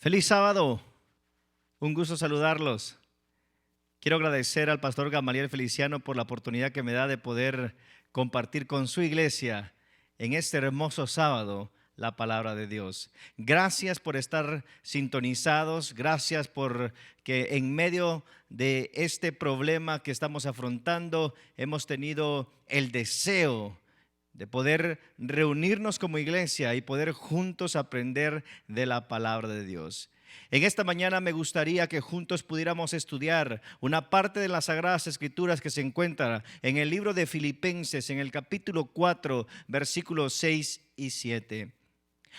Feliz sábado, un gusto saludarlos. Quiero agradecer al pastor Gamaliel Feliciano por la oportunidad que me da de poder compartir con su iglesia en este hermoso sábado la palabra de Dios. Gracias por estar sintonizados, gracias por que en medio de este problema que estamos afrontando hemos tenido el deseo de poder reunirnos como iglesia y poder juntos aprender de la palabra de Dios. En esta mañana me gustaría que juntos pudiéramos estudiar una parte de las Sagradas Escrituras que se encuentra en el libro de Filipenses, en el capítulo 4, versículos 6 y 7.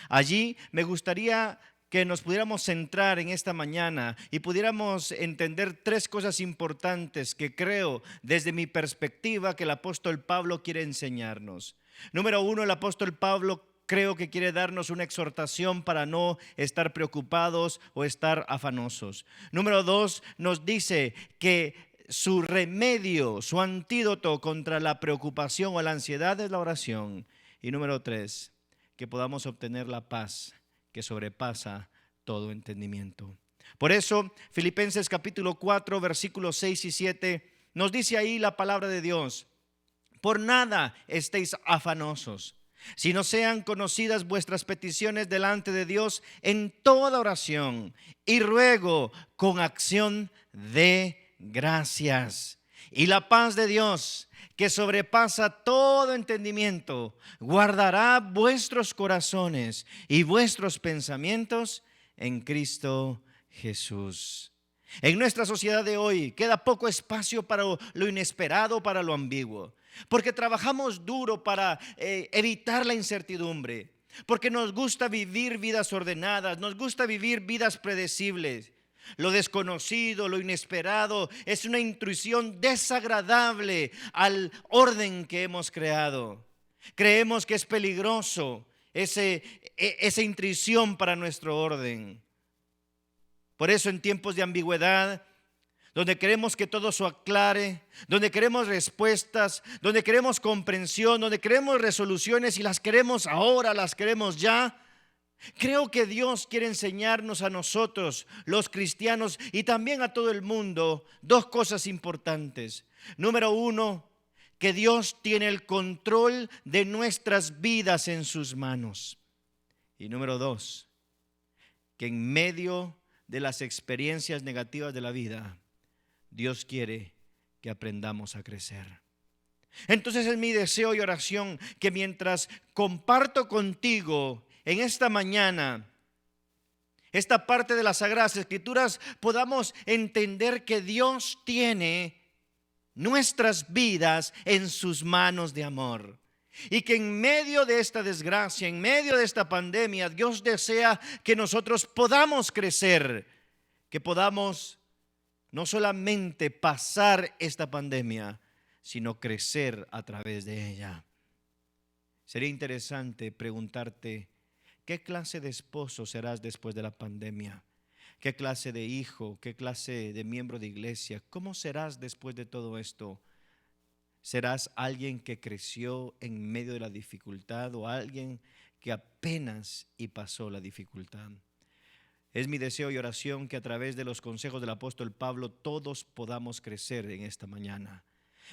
Allí me gustaría que nos pudiéramos centrar en esta mañana y pudiéramos entender tres cosas importantes que creo desde mi perspectiva que el apóstol Pablo quiere enseñarnos. Número uno, el apóstol Pablo creo que quiere darnos una exhortación para no estar preocupados o estar afanosos. Número dos, nos dice que su remedio, su antídoto contra la preocupación o la ansiedad es la oración. Y número tres, que podamos obtener la paz que sobrepasa todo entendimiento. Por eso, Filipenses capítulo 4, versículos 6 y 7, nos dice ahí la palabra de Dios: por nada estéis afanosos, sino sean conocidas vuestras peticiones delante de Dios en toda oración y ruego con acción de gracias. Y la paz de Dios, que sobrepasa todo entendimiento, guardará vuestros corazones y vuestros pensamientos en Cristo Jesús. En nuestra sociedad de hoy queda poco espacio para lo inesperado, para lo ambiguo, porque trabajamos duro para evitar la incertidumbre, porque nos gusta vivir vidas ordenadas, nos gusta vivir vidas predecibles. Lo desconocido, lo inesperado es una intrusión desagradable al orden que hemos creado. Creemos que es peligroso esa intrusión para nuestro orden. Por eso en tiempos de ambigüedad, donde queremos que todo se aclare, donde queremos respuestas, donde queremos comprensión, donde queremos resoluciones y las queremos ahora, las queremos ya, creo que Dios quiere enseñarnos a nosotros, los cristianos, y también a todo el mundo, dos cosas importantes. Número uno, que Dios tiene el control de nuestras vidas en sus manos. Y número dos, que en medio de las experiencias negativas de la vida, Dios quiere que aprendamos a crecer. Entonces es mi deseo y oración que mientras comparto contigo en esta mañana esta parte de las Sagradas Escrituras, podamos entender que Dios tiene nuestras vidas en sus manos de amor. Y que en medio de esta desgracia, en medio de esta pandemia, Dios desea que nosotros podamos crecer, que podamos no solamente pasar esta pandemia, sino crecer a través de ella. Sería interesante preguntarte: ¿qué clase de esposo serás después de la pandemia? ¿Qué clase de hijo? ¿Qué clase de miembro de iglesia? ¿Cómo serás después de todo esto? ¿Serás alguien que creció en medio de la dificultad o alguien que apenas y pasó la dificultad? Es mi deseo y oración que a través de los consejos del apóstol Pablo todos podamos crecer en esta mañana.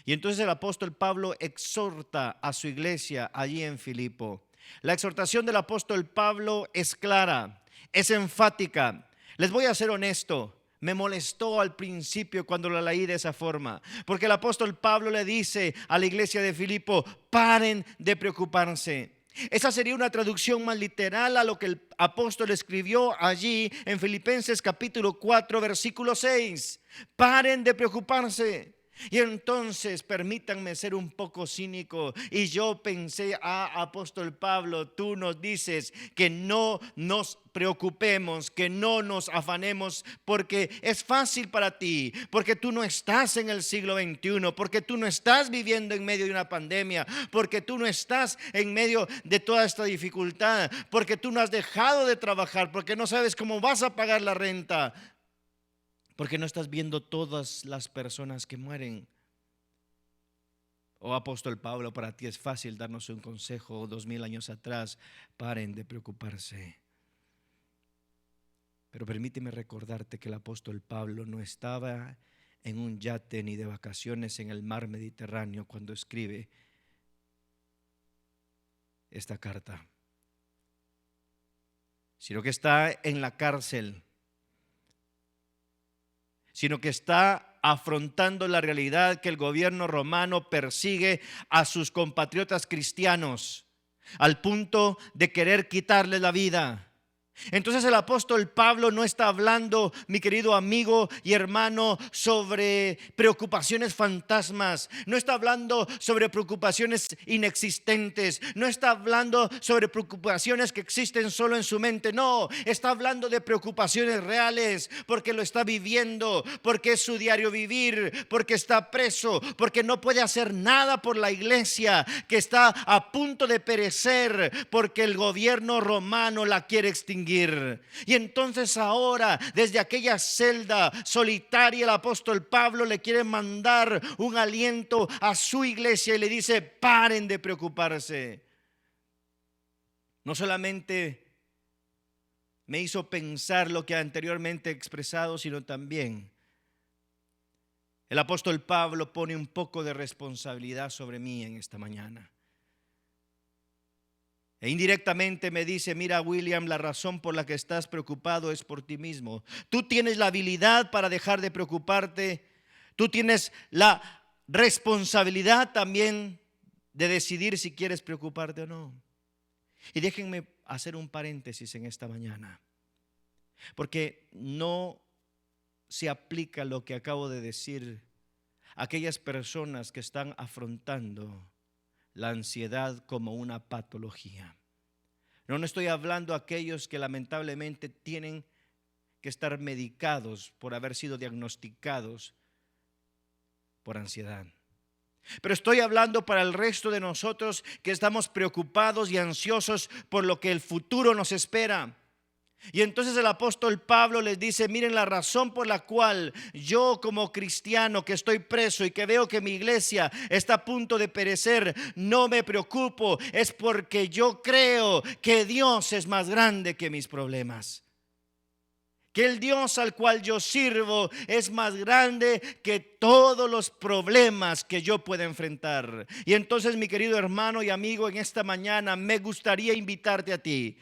Y entonces el apóstol Pablo exhorta a su iglesia allí en Filipo. La exhortación del apóstol Pablo es clara, es enfática. Les voy a ser honesto, me molestó al principio cuando la leí de esa forma, porque el apóstol Pablo le dice a la iglesia de Filipo: paren de preocuparse. Esa sería una traducción más literal a lo que el apóstol escribió allí en Filipenses capítulo 4, versículo 6. Paren de preocuparse. Y entonces permítanme ser un poco cínico, y yo pensé: apóstol Pablo, tú nos dices que no nos preocupemos, que no nos afanemos, porque es fácil para ti, porque tú no estás en el siglo XXI, porque tú no estás viviendo en medio de una pandemia, porque tú no estás en medio de toda esta dificultad, porque tú no has dejado de trabajar, porque no sabes cómo vas a pagar la renta, porque no estás viendo todas las personas que mueren. Oh, apóstol Pablo, para ti es fácil darnos un consejo 2000 años atrás: paren de preocuparse. Pero permíteme recordarte que el apóstol Pablo no estaba en un yate ni de vacaciones en el mar Mediterráneo cuando escribe esta carta, sino que está en la cárcel, sino que está afrontando la realidad que el gobierno romano persigue a sus compatriotas cristianos al punto de querer quitarles la vida. Entonces el apóstol Pablo no está hablando, mi querido amigo y hermano, sobre preocupaciones fantasmas. No está hablando sobre preocupaciones inexistentes. No está hablando sobre preocupaciones que existen solo en su mente. No, está hablando de preocupaciones reales, porque lo está viviendo, porque es su diario vivir, porque está preso, porque no puede hacer nada por la iglesia que está a punto de perecer, porque el gobierno romano la quiere extinguir. Y entonces ahora, desde aquella celda solitaria, el apóstol Pablo le quiere mandar un aliento a su iglesia y le dice: paren de preocuparse. No solamente me hizo pensar lo que anteriormente he expresado, sino también el apóstol Pablo pone un poco de responsabilidad sobre mí en esta mañana. E indirectamente me dice: mira, William, la razón por la que estás preocupado es por ti mismo. Tú tienes la habilidad para dejar de preocuparte. Tú tienes la responsabilidad también de decidir si quieres preocuparte o no. Y déjenme hacer un paréntesis en esta mañana, porque no se aplica lo que acabo de decir a aquellas personas que están afrontando la ansiedad como una patología. No estoy hablando a aquellos que lamentablemente tienen que estar medicados por haber sido diagnosticados por ansiedad. Pero estoy hablando para el resto de nosotros que estamos preocupados y ansiosos por lo que el futuro nos espera. Y entonces el apóstol Pablo les dice: miren, la razón por la cual yo, como cristiano que estoy preso y que veo que mi iglesia está a punto de perecer, no me preocupo, es porque yo creo que Dios es más grande que mis problemas, que el Dios al cual yo sirvo es más grande que todos los problemas que yo pueda enfrentar. Y entonces, mi querido hermano y amigo, en esta mañana me gustaría invitarte a ti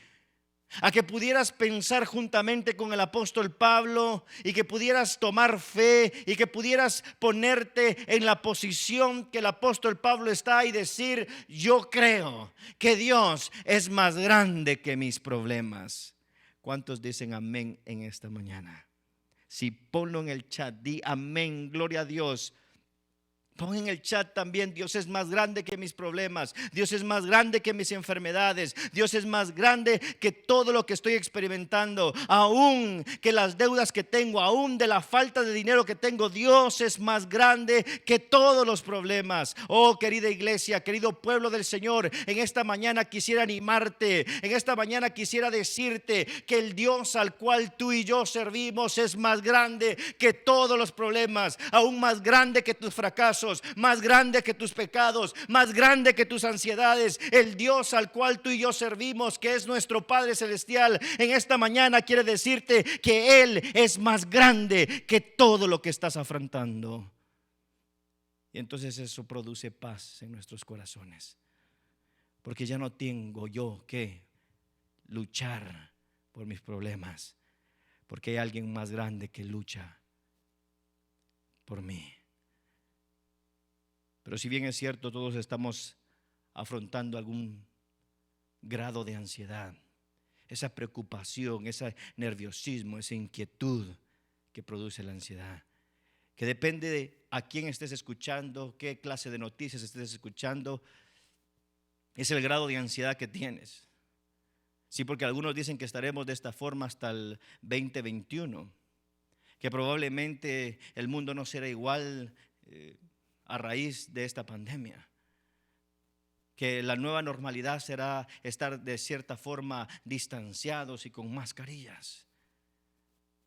a que pudieras pensar juntamente con el apóstol Pablo y que pudieras tomar fe y que pudieras ponerte en la posición que el apóstol Pablo está y decir: yo creo que Dios es más grande que mis problemas. ¿Cuántos dicen amén en esta mañana? Si ponlo en el chat, di amén, gloria a Dios. Pon en el chat también: Dios es más grande que mis problemas, Dios es más grande que mis enfermedades, Dios es más grande que todo lo que estoy experimentando, aún que las deudas que tengo, aún de la falta de dinero que tengo. Dios es más grande que todos los problemas. Oh, querida iglesia, querido pueblo del Señor, en esta mañana quisiera animarte, en esta mañana quisiera decirte que el Dios al cual tú y yo servimos es más grande que todos los problemas, aún más grande que tus fracasos, más grande que tus pecados, más grande que tus ansiedades. El Dios al cual tú y yo servimos, que es nuestro Padre Celestial, en esta mañana quiere decirte que Él es más grande que todo lo que estás afrontando. Y entonces eso produce paz en nuestros corazones, porque ya no tengo yo que luchar por mis problemas, porque hay alguien más grande que lucha por mí. Pero si bien es cierto, todos estamos afrontando algún grado de ansiedad, esa preocupación, ese nerviosismo, esa inquietud que produce la ansiedad, que depende de a quién estés escuchando, qué clase de noticias estés escuchando, es el grado de ansiedad que tienes. Sí, porque algunos dicen que estaremos de esta forma hasta el 2021, que probablemente el mundo no será igual a raíz de esta pandemia, que la nueva normalidad será estar de cierta forma distanciados y con mascarillas,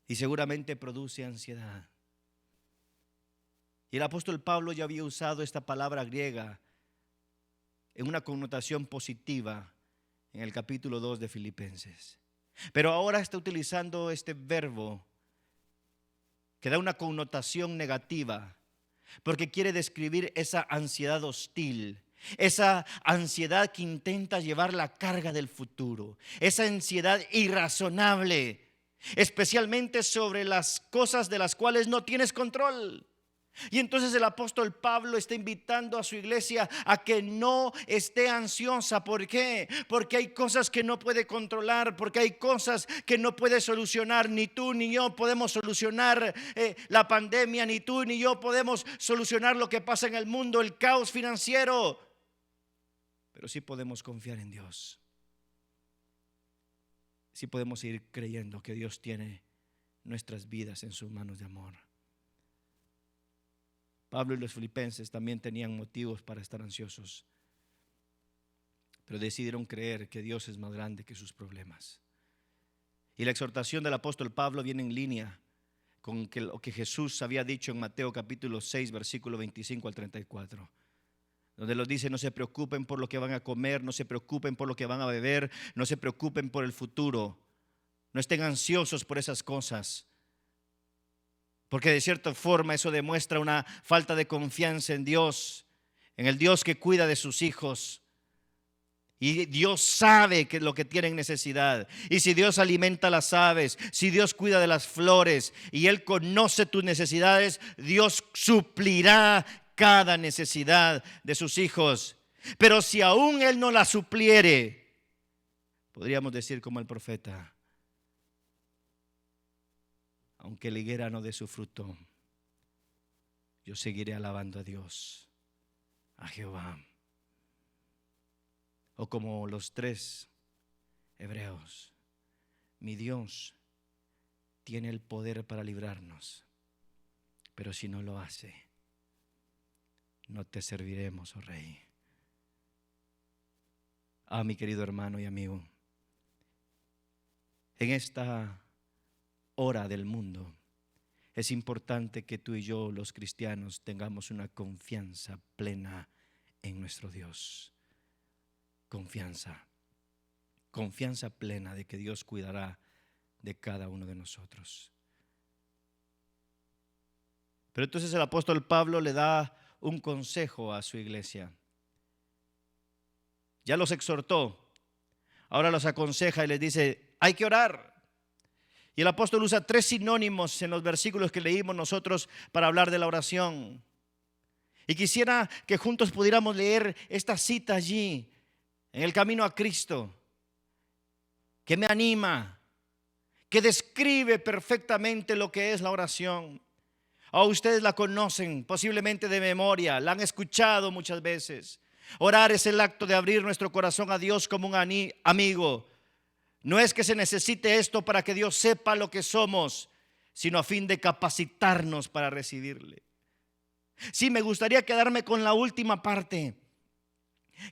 y seguramente produce ansiedad. Y el apóstol Pablo ya había usado esta palabra griega en una connotación positiva en el capítulo 2 de Filipenses. Pero ahora está utilizando este verbo que da una connotación negativa, porque quiere describir esa ansiedad hostil, esa ansiedad que intenta llevar la carga del futuro, esa ansiedad irrazonable, especialmente sobre las cosas de las cuales no tienes control. Y entonces el apóstol Pablo está invitando a su iglesia a que no esté ansiosa. ¿Por qué? Porque hay cosas que no puede controlar, porque hay cosas que no puede solucionar. Ni tú ni yo podemos solucionar la pandemia, ni tú ni yo podemos solucionar lo que pasa en el mundo, el caos financiero. Pero sí podemos confiar en Dios. Sí podemos seguir creyendo que Dios tiene nuestras vidas en sus manos de amor. Pablo y los filipenses también tenían motivos para estar ansiosos, pero decidieron creer que Dios es más grande que sus problemas. Y la exhortación del apóstol Pablo viene en línea con lo que Jesús había dicho en Mateo capítulo 6, versículo 25 al 34. Donde los dice: no se preocupen por lo que van a comer, no se preocupen por lo que van a beber, no se preocupen por el futuro, no estén ansiosos por esas cosas. Porque de cierta forma eso demuestra una falta de confianza en Dios, en el Dios que cuida de sus hijos. Y Dios sabe que lo que tienen necesidad. Y si Dios alimenta las aves, si Dios cuida de las flores y Él conoce tus necesidades, Dios suplirá cada necesidad de sus hijos. Pero si aún Él no la supliere, podríamos decir como el profeta: aunque la higuera no dé su fruto, yo seguiré alabando a Dios, a Jehová. O como los 3 hebreos: mi Dios tiene el poder para librarnos, pero si no lo hace, no te serviremos, oh Rey. Mi querido hermano y amigo, en esta hora del mundo es importante que tú y yo, los cristianos, tengamos una confianza plena en nuestro Dios. Confianza plena de que Dios cuidará de cada uno de nosotros. Pero entonces el apóstol Pablo le da un consejo a su iglesia. Ya los exhortó, ahora los aconseja y les dice: hay que orar. Y el apóstol usa 3 sinónimos en los versículos que leímos nosotros para hablar de la oración. Y quisiera que juntos pudiéramos leer esta cita allí, en el camino a Cristo, que me anima, que describe perfectamente lo que es la oración. Ustedes la conocen posiblemente de memoria, la han escuchado muchas veces. Orar es el acto de abrir nuestro corazón a Dios como un amigo. No es que se necesite esto para que Dios sepa lo que somos, sino a fin de capacitarnos para recibirle. Sí, me gustaría quedarme con la última parte,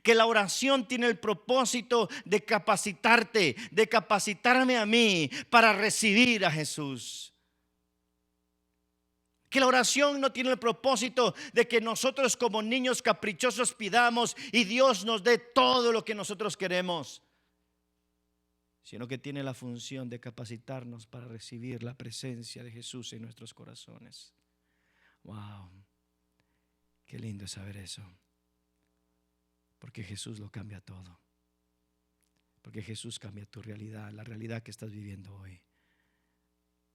que la oración tiene el propósito de capacitarte, de capacitarme a mí para recibir a Jesús. Que la oración no tiene el propósito de que nosotros como niños caprichosos pidamos y Dios nos dé todo lo que nosotros queremos, sino que tiene la función de capacitarnos para recibir la presencia de Jesús en nuestros corazones. Wow, qué lindo es saber eso. Porque Jesús lo cambia todo. Porque Jesús cambia tu realidad, la realidad que estás viviendo hoy.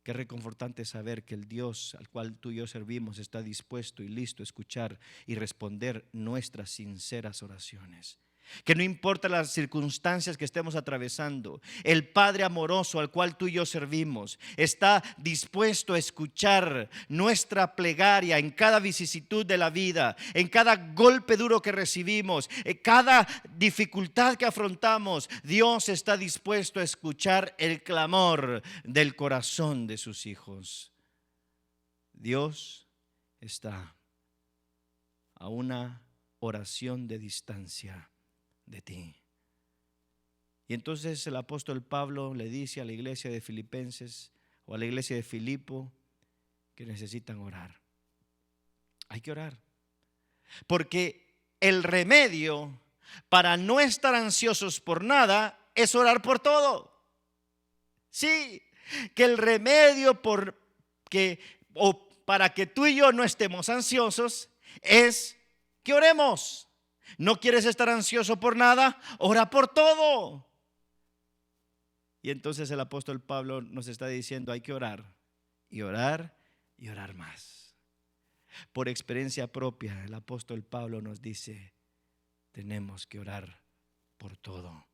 Qué reconfortante saber que el Dios al cual tú y yo servimos está dispuesto y listo a escuchar y responder nuestras sinceras oraciones. Que no importa las circunstancias que estemos atravesando, el Padre amoroso al cual tú y yo servimos está dispuesto a escuchar nuestra plegaria en cada vicisitud de la vida, en cada golpe duro que recibimos, en cada dificultad que afrontamos. Dios está dispuesto a escuchar el clamor del corazón de sus hijos. Dios está a una oración de distancia de ti. Y entonces el apóstol Pablo le dice a la iglesia de Filipenses o a la iglesia de Filipo que necesitan orar. Hay que orar, porque el remedio para no estar ansiosos por nada es orar por todo. Sí, que el remedio para que tú y yo no estemos ansiosos es que oremos. ¿No quieres estar ansioso por nada? Ora por todo. Y entonces el apóstol Pablo nos está diciendo: hay que orar y orar y orar más. Por experiencia propia, el apóstol Pablo nos dice: tenemos que orar por todo.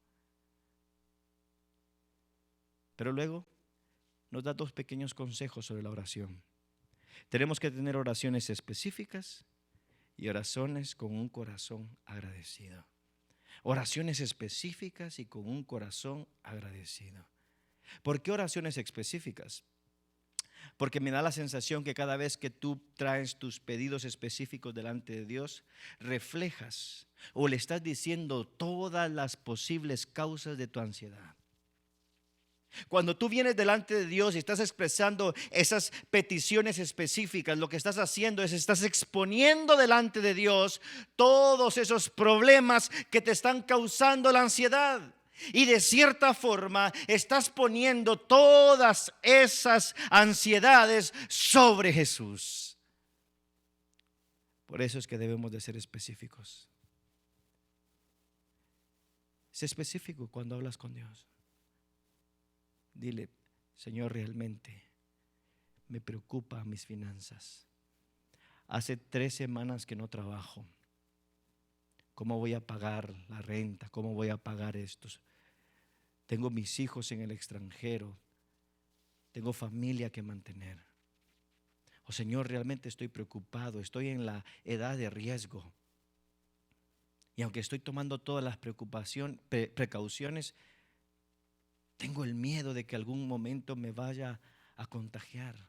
Pero luego nos da dos pequeños consejos sobre la oración. Tenemos que tener oraciones específicas y oraciones con un corazón agradecido. Oraciones específicas y con un corazón agradecido. ¿Por qué oraciones específicas? Porque me da la sensación que cada vez que tú traes tus pedidos específicos delante de Dios, reflejas o le estás diciendo todas las posibles causas de tu ansiedad. Cuando tú vienes delante de Dios y estás expresando esas peticiones específicas, lo que estás haciendo es estás exponiendo delante de Dios todos esos problemas que te están causando la ansiedad. Y de cierta forma estás poniendo todas esas ansiedades sobre Jesús. Por eso es que debemos de ser específicos. Sé específico cuando hablas con Dios. Dile: Señor, realmente me preocupa mis finanzas. Hace 3 semanas que no trabajo. ¿Cómo voy a pagar la renta? ¿Cómo voy a pagar estos? Tengo mis hijos en el extranjero. Tengo familia que mantener. Oh Señor, realmente estoy preocupado. Estoy en la edad de riesgo. Y aunque estoy tomando todas las precauciones, tengo el miedo de que algún momento me vaya a contagiar.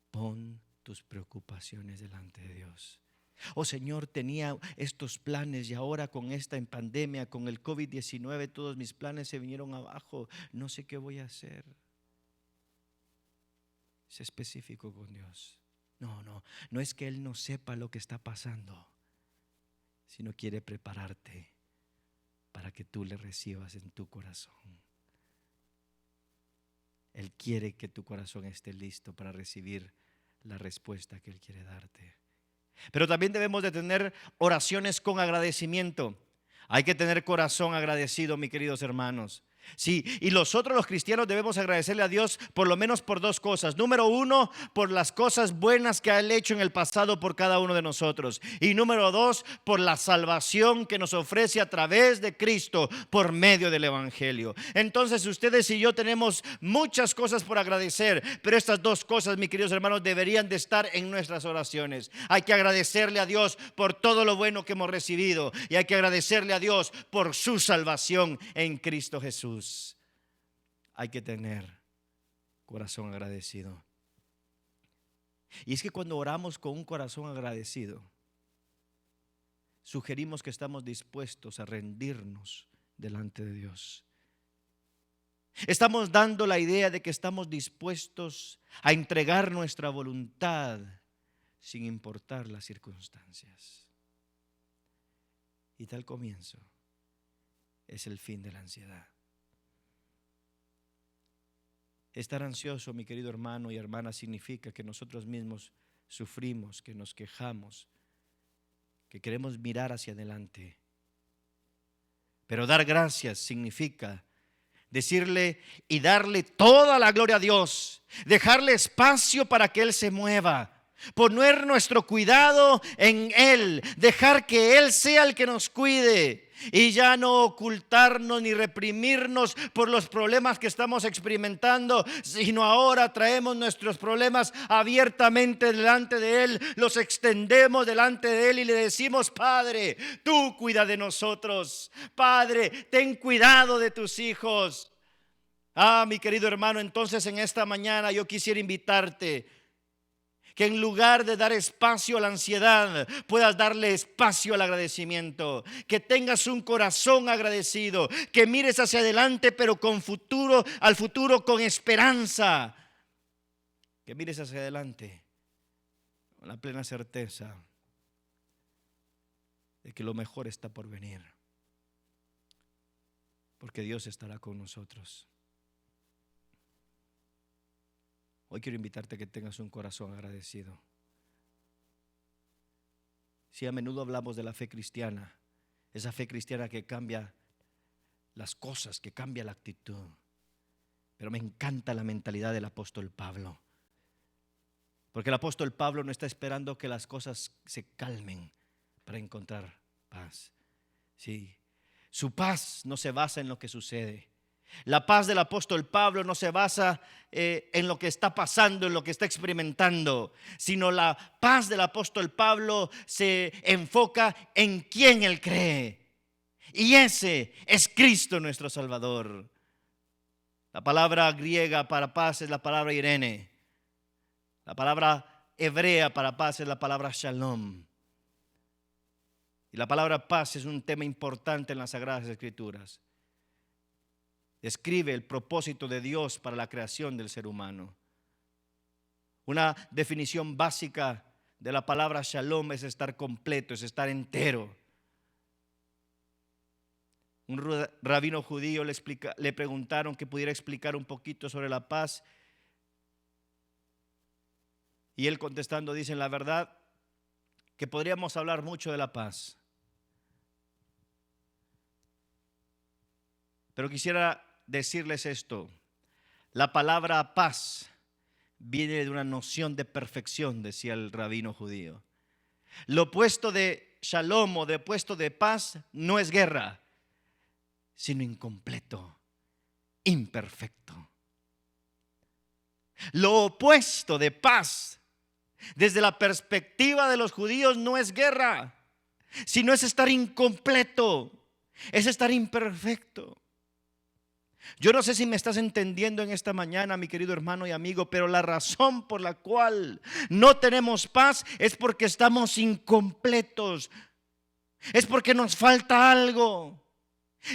Pon tus preocupaciones delante de Dios. Oh Señor, tenía estos planes y ahora con esta pandemia, con el COVID-19, todos mis planes se vinieron abajo. No sé qué voy a hacer. Sé específico con Dios. No es que Él no sepa lo que está pasando, sino quiere prepararte para que tú le recibas en tu corazón. Él quiere que tu corazón esté listo para recibir la respuesta que Él quiere darte. Pero también debemos de tener oraciones con agradecimiento. Hay que tener corazón agradecido, mis queridos hermanos. Sí, y nosotros los cristianos debemos agradecerle a Dios por lo menos por 2 cosas. Número 1, por las cosas buenas que Él ha hecho en el pasado por cada uno de nosotros. Y número 2, por la salvación que nos ofrece a través de Cristo por medio del Evangelio. Entonces ustedes y yo tenemos muchas cosas por agradecer, pero estas 2 cosas, mis queridos hermanos, deberían de estar en nuestras oraciones. Hay que agradecerle a Dios por todo lo bueno que hemos recibido y hay que agradecerle a Dios por su salvación en Cristo Jesús. Hay que tener corazón agradecido. Y es que cuando oramos con un corazón agradecido, sugerimos que estamos dispuestos a rendirnos delante de Dios. Estamos dando la idea de que estamos dispuestos a entregar nuestra voluntad sin importar las circunstancias. Y tal comienzo es el fin de la ansiedad. Estar ansioso, mi querido hermano y hermana, significa que nosotros mismos sufrimos, que nos quejamos, que queremos mirar hacia adelante. Pero dar gracias significa decirle y darle toda la gloria a Dios, dejarle espacio para que Él se mueva, poner nuestro cuidado en Él, dejar que Él sea el que nos cuide. Y ya no ocultarnos ni reprimirnos por los problemas que estamos experimentando, sino ahora traemos nuestros problemas abiertamente delante de Él, los extendemos delante de Él y le decimos: Padre, tú cuida de nosotros. Padre, ten cuidado de tus hijos. Mi querido hermano, entonces en esta mañana yo quisiera invitarte que en lugar de dar espacio a la ansiedad, puedas darle espacio al agradecimiento. Que tengas un corazón agradecido, que mires hacia adelante pero al futuro con esperanza. Que mires hacia adelante con la plena certeza de que lo mejor está por venir. Porque Dios estará con nosotros. Hoy quiero invitarte a que tengas un corazón agradecido. Si a menudo hablamos de la fe cristiana, esa fe cristiana que cambia las cosas, que cambia la actitud. Pero me encanta la mentalidad del apóstol Pablo. Porque el apóstol Pablo no está esperando que las cosas se calmen para encontrar paz. Sí. Su paz no se basa en lo que sucede. La paz del apóstol Pablo no se basa en lo que está pasando, en lo que está experimentando, sino la paz del apóstol Pablo se enfoca en quién él cree. Y ese es Cristo nuestro Salvador. La palabra griega para paz es la palabra Irene. La palabra hebrea para paz es la palabra Shalom. Y la palabra paz es un tema importante en las Sagradas Escrituras. Describe el propósito de Dios para la creación del ser humano. Una definición básica de la palabra Shalom es estar completo, es estar entero. Un rabino judío le preguntaron que pudiera explicar un poquito sobre la paz. Y él contestando dice: la verdad que podríamos hablar mucho de la paz, pero quisiera decirles esto: la palabra paz viene de una noción de perfección, decía el rabino judío. Lo opuesto de shalom o de opuesto de paz no es guerra, sino incompleto, imperfecto. Lo opuesto de paz, desde la perspectiva de los judíos, no es guerra, sino es estar incompleto, es estar imperfecto. Yo no sé si me estás entendiendo en esta mañana, mi querido hermano y amigo, pero la razón por la cual no tenemos paz es porque estamos incompletos, es porque nos falta algo.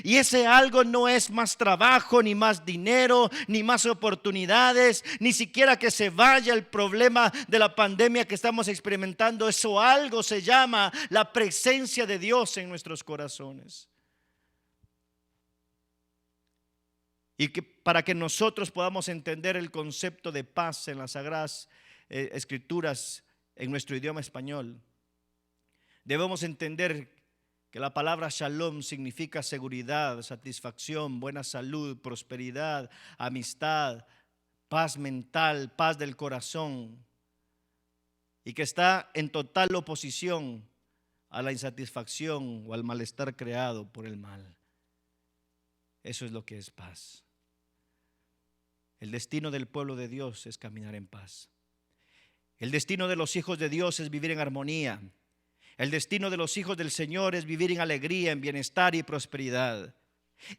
Y ese algo no es más trabajo, ni más dinero, ni más oportunidades, ni siquiera que se vaya el problema de la pandemia que estamos experimentando. Eso algo se llama la presencia de Dios en nuestros corazones. Y que para que nosotros podamos entender el concepto de paz en las Sagradas Escrituras en nuestro idioma español, debemos entender que la palabra shalom significa seguridad, satisfacción, buena salud, prosperidad, amistad, paz mental, paz del corazón, y que está en total oposición a la insatisfacción o al malestar creado por el mal. Eso es lo que es paz. El destino del pueblo de Dios es caminar en paz. El destino de los hijos de Dios es vivir en armonía. El destino de los hijos del Señor es vivir en alegría, en bienestar y prosperidad.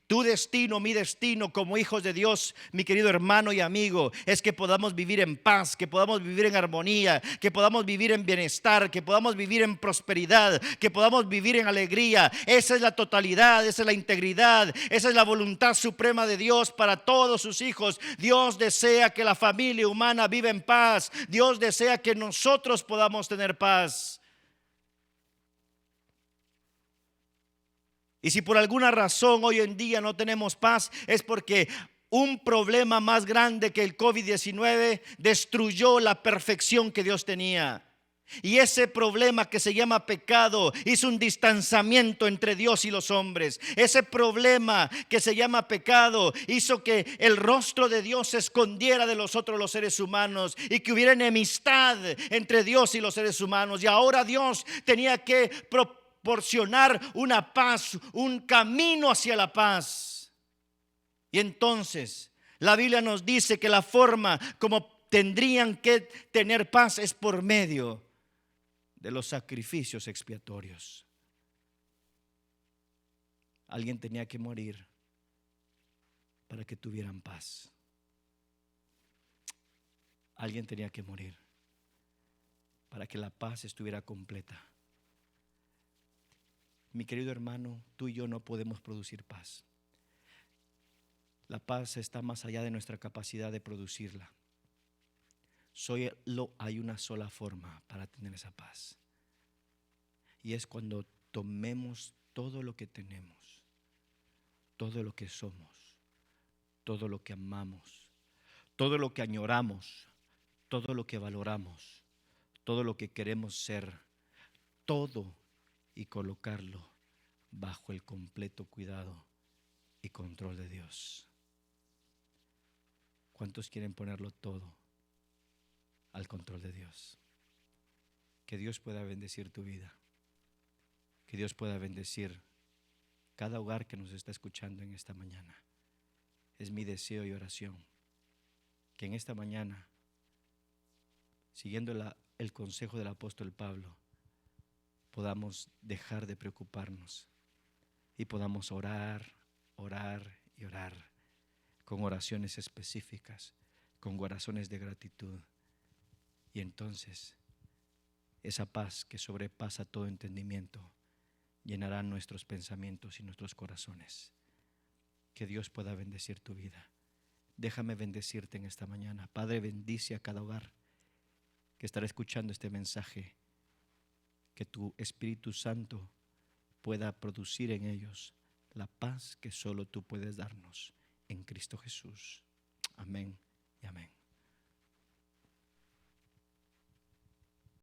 Tu destino, mi destino como hijos de Dios, mi querido hermano y amigo, es que podamos vivir en paz, que podamos vivir en armonía, que podamos vivir en bienestar, que podamos vivir en prosperidad, que podamos vivir en alegría. Esa es la totalidad, esa es la integridad, esa es la voluntad suprema de Dios para todos sus hijos. Dios desea que la familia humana viva en paz. Dios desea que nosotros podamos tener paz. Y si por alguna razón hoy en día no tenemos paz, es porque un problema más grande que el COVID-19 destruyó la perfección que Dios tenía. Y ese problema que se llama pecado hizo un distanciamiento entre Dios y los hombres. Ese problema que se llama pecado hizo que el rostro de Dios se escondiera de los seres humanos y que hubiera enemistad entre Dios y los seres humanos. Y ahora Dios tenía que proporcionar una paz, un camino hacia la paz. Y entonces la Biblia nos dice que la forma como tendrían que tener paz es por medio de los sacrificios expiatorios. Alguien tenía que morir para que tuvieran paz. Alguien tenía que morir para que la paz estuviera completa. Mi querido hermano, tú y yo no podemos producir paz. La paz está más allá de nuestra capacidad de producirla. Hay una sola forma para tener esa paz. Y es cuando tomemos todo lo que tenemos, todo lo que somos, todo lo que amamos, todo lo que añoramos, todo lo que valoramos, todo lo que queremos ser, todo, y colocarlo bajo el completo cuidado y control de Dios. ¿Cuántos quieren ponerlo todo al control de Dios? Que Dios pueda bendecir tu vida, que Dios pueda bendecir cada hogar que nos está escuchando en esta mañana. Es mi deseo y oración que en esta mañana, siguiendo el consejo del apóstol Pablo, podamos dejar de preocuparnos y podamos orar, orar y orar con oraciones específicas, con oraciones de gratitud. Y entonces esa paz que sobrepasa todo entendimiento llenará nuestros pensamientos y nuestros corazones. Que Dios pueda bendecir tu vida. Déjame bendecirte en esta mañana. Padre, bendice a cada hogar que estará escuchando este mensaje. Que tu Espíritu Santo pueda producir en ellos la paz que solo tú puedes darnos en Cristo Jesús. Amén y amén.